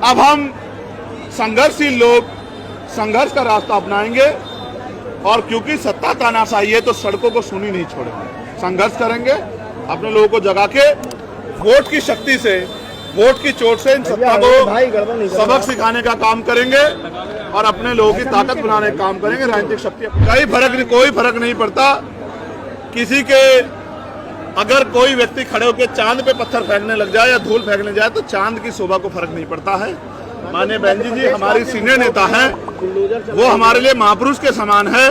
अब हम संघर्षशील लोग संघर्ष का रास्ता अपनाएंगे और क्योंकि सत्ता तानाशाही है तो सड़कों को सुनी नहीं छोड़ेंगे। संघर्ष करेंगे, अपने लोगों को जगा के वोट की शक्ति से, वोट की चोट से इन सत्ता को सबक सिखाने का काम करेंगे और अपने लोगों की ताकत बनाने का काम करेंगे। राजनीतिक शक्ति कोई फर्क नहीं पड़ता किसी के। अगर कोई व्यक्ति खड़े होकर चांद पे पत्थर फेंकने लग जाए या धूल फेंकने जाए तो चांद की शोभा को फर्क नहीं पड़ता है। माननीय बहन जी हमारी सीनियर नेता हैं, वो हमारे लिए महापुरुष के समान है।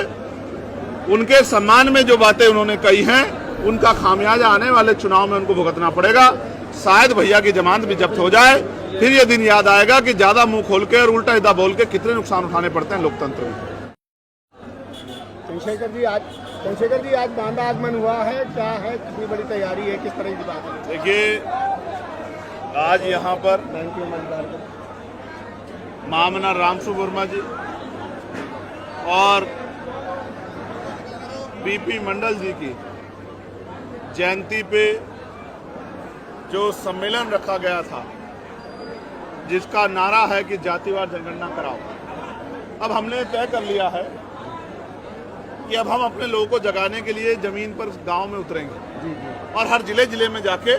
उनके सम्मान में जो बातें उन्होंने कही हैं उनका खामियाजा आने वाले चुनाव में उनको भुगतना पड़ेगा। शायद भैया की जमानत भी जब्त हो जाए, फिर ये दिन याद आएगा कि ज्यादा मुंह खोल के और उल्टा सीधा बोल के कितने नुकसान उठाने पड़ते हैं लोकतंत्र में। चंद्रशेखर जी आज बांदा आगमन हुआ है, क्या है, कितनी बड़ी तैयारी है, किस तरह की बात है? देखिए, आज यहाँ पर महामना रामसु वर्मा जी और बीपी मंडल जी की जयंती पे जो सम्मेलन रखा गया था, जिसका नारा है कि जातिवार जनगणना कराओ, अब हमने तय कर लिया है कि अब हम अपने लोगों को जगाने के लिए जमीन पर गांव में उतरेंगे और हर जिले में जाके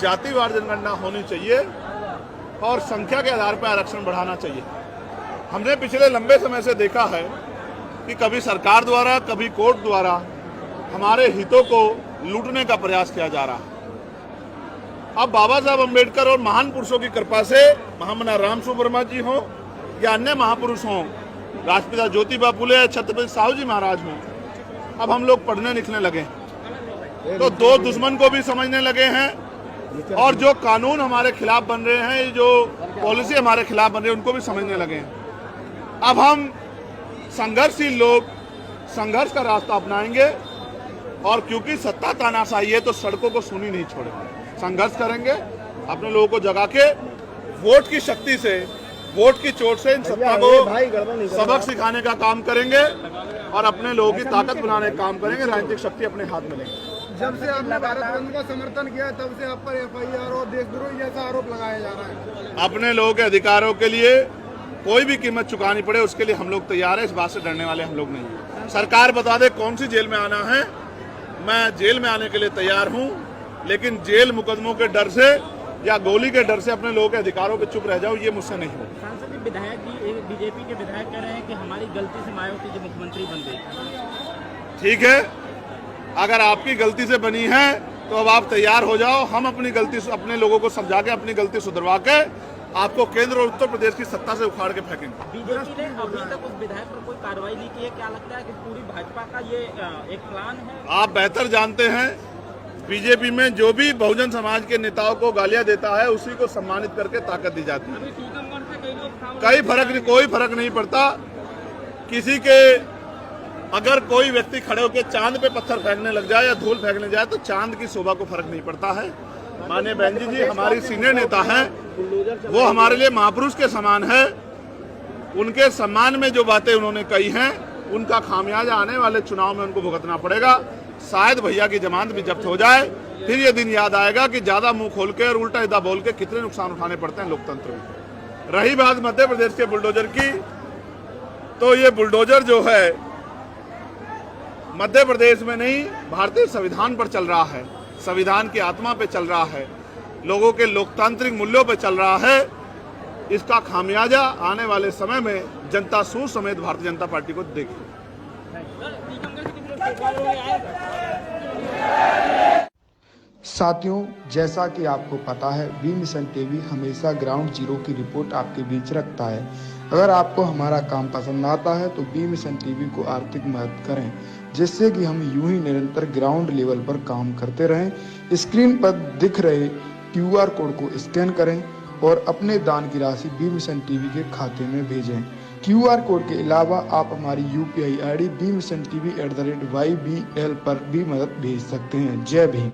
जातिवार जनगणना होनी चाहिए और संख्या के आधार पर आरक्षण बढ़ाना चाहिए। हमने पिछले लंबे समय से देखा है कि कभी सरकार द्वारा, कभी कोर्ट द्वारा हमारे हितों को लूटने का प्रयास किया जा रहा है। अब बाबा साहब अम्बेडकर और महान पुरुषों की कृपा से, महामना रामसु वर्मा जी हों या अन्य महापुरुष हों, राष्ट्रपिता ज्योतिबा फुले, छत्रपति साहू जी महाराज हों, अब हम लोग पढ़ने लिखने लगे, तो दो दुश्मन को भी समझने लगे हैं और जो कानून हमारे खिलाफ बन रहे हैं, जो पॉलिसी हमारे खिलाफ बन रही है, उनको भी समझने लगे हैं। अब हम संघर्षशील लोग संघर्ष का रास्ता अपनाएंगे और क्योंकि सत्ता तानाशाही है तो सड़कों को सुनी नहीं छोड़ेंगे। संघर्ष करेंगे, अपने लोगों को जगा के वोट की शक्ति से, वोट की चोट से इन सत्ता को सबक सिखाने का काम करेंगे और अपने लोगों की ताकत बनाने का काम करेंगे। राजनीतिक शक्ति अपने हाथ में लेंगे। जब से आपने भारत बंद का समर्थन किया तब से आप पर FIR और देशद्रोही जैसा आरोप लगाया जा रहा है। अपने लोगों के अधिकारों के लिए कोई भी कीमत चुकानी पड़े उसके लिए हम लोग तैयार है। इस बात से डरने वाले हम लोग नहीं हैं। सरकार बता दे कौन सी जेल में आना है, मैं जेल में आने के लिए तैयार हूं, लेकिन जेल मुकदमों के डर से या गोली के डर से अपने लोगों के अधिकारों पे चुप रह जाओ, ये मुझसे नहीं हो। सांसद विधायक जी, बीजेपी के विधायक कह रहे हैं कि हमारी गलती से मायावती जी मुख्यमंत्री बन गई। ठीक है, अगर आपकी गलती से बनी है तो अब आप तैयार हो जाओ। हम अपनी गलती, अपने लोगों को समझा के, अपनी गलती सुधरवा के आपको केंद्र और उत्तर प्रदेश की सत्ता से उखाड़ के फेंकेंगे। बीजेपी ने अभी तक उस विधायक पर कोई कार्रवाई नहीं की है, क्या लगता है कि पूरी भाजपा का ये एक प्लान है? आप बेहतर जानते हैं, बीजेपी में जो भी बहुजन समाज के नेताओं को गालियां देता है उसी को सम्मानित करके ताकत दी जाती है। कोई फर्क नहीं पड़ता किसी के। अगर कोई व्यक्ति खड़े होकर चांद पे पत्थर फेंकने लग जाए या धूल फेंकने जाए तो चांद की शोभा को फर्क नहीं पड़ता है। माननीय बहन जी हमारी सीनियर नेता हैं, वो हमारे लिए महापुरुष के समान है। उनके सम्मान में जो बातें उन्होंने कही हैं उनका खामियाजा आने वाले चुनाव में उनको भुगतना पड़ेगा। शायद भैया की जमानत भी जब्त हो जाए, फिर ये दिन याद आएगा कि ज्यादा मुंह खोल के और उल्टा सीधा बोल के कितने नुकसान उठाने पड़ते हैं लोकतंत्र में। रही बात मध्य प्रदेश के बुलडोजर की, तो ये बुलडोजर जो है मध्य प्रदेश में नहीं, भारतीय संविधान पर चल रहा है, संविधान की आत्मा पे चल रहा है, लोगों के लोकतांत्रिक मूल्यों पे चल रहा है। इसका खामियाजा आने वाले समय में जनता सूझ समेत भारतीय जनता पार्टी को देगी। साथियों, जैसा कि आपको पता है, बी मिशन टीवी हमेशा ग्राउंड जीरो की रिपोर्ट आपके बीच रखता है। अगर आपको हमारा काम पसंद आता है तो बी मिशन टीवी को आर्थिक मदद करें, जिससे कि हम यूं ही निरंतर ग्राउंड लेवल पर काम करते रहें। स्क्रीन पर दिख रहे QR कोड को स्कैन करें और अपने दान की राशि बी मिशन टीवी के खाते में भेजें। QR कोड के अलावा आप हमारी UPI ID bmissiontv@ybl पर भी मदद भेज सकते हैं। जय भीम।